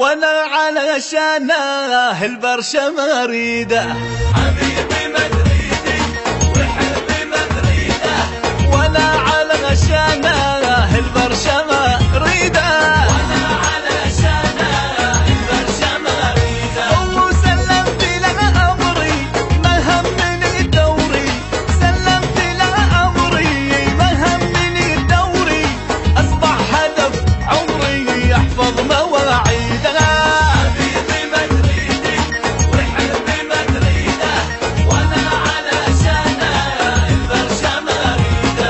وانا علشانه البرشا مريده. حبيبي مدريدي وحبي مدريده، وانا علشانه البرشا مريده. وانا علشانه البرشا مريده. وسلمت له امري ما همني دوري، سلمت له امري ما همني دوري، اصبح هدف عمري يحفظ مواعيده. حبيبي مدريدي وحبي مدريده، وانا علشانه البرشا مريده.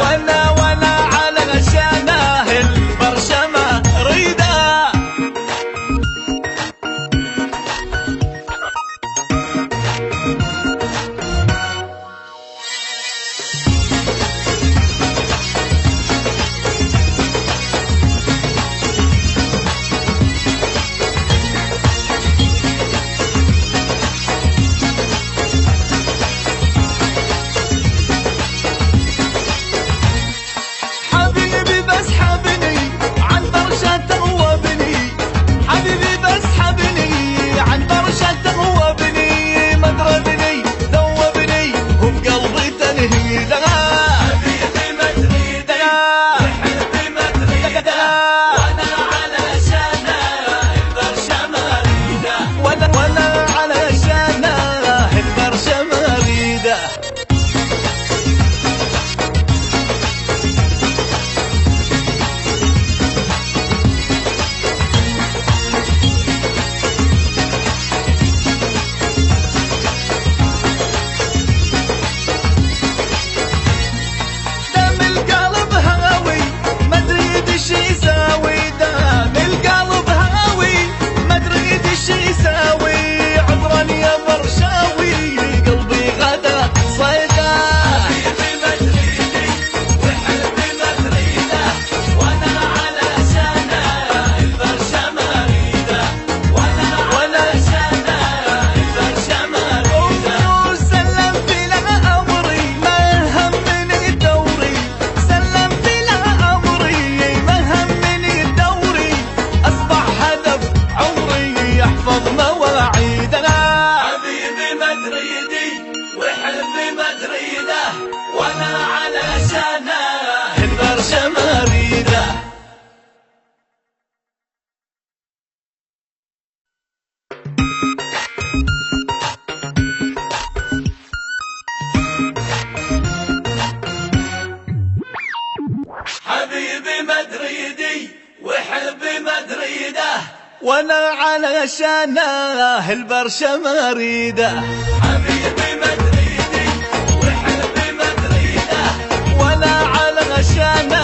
وانا علشانه البرشا مريده. حبيبي بس حبني عن برشا توبني، حبيبي بس حبني عن برشا توبني، مدربني ذوبني وبقلبي تنهيده. حبيبي مدريدي وحبي مدريده، وانا علشانه البرشا مريده. وانا علشانه البرشا مريده. دم القلب هاوي ما ادري ايش يساوي، دم القلب هاوي ما ادري ايش يساوي، عذرا يا برشاوي قلبي غدا صيدا. حبيبي مدريدي وحبي مدريده، وانا علشانه البرشا مريده. وانا علشانه البرشا مريده. وسلمت له امري ما همني دوري، سلمت له امري ما همني دوري، اصبح هدف عمري يحفظ مواعيده. حبيبي مدريدي وحبي مدريده، وانا علشانه البرشا مريده. حبيبي مدريدي وحبي مدريده، وانا علشانه البرشا مريده. حبيبي مدريدي وحبي مدريده، وانا علشانه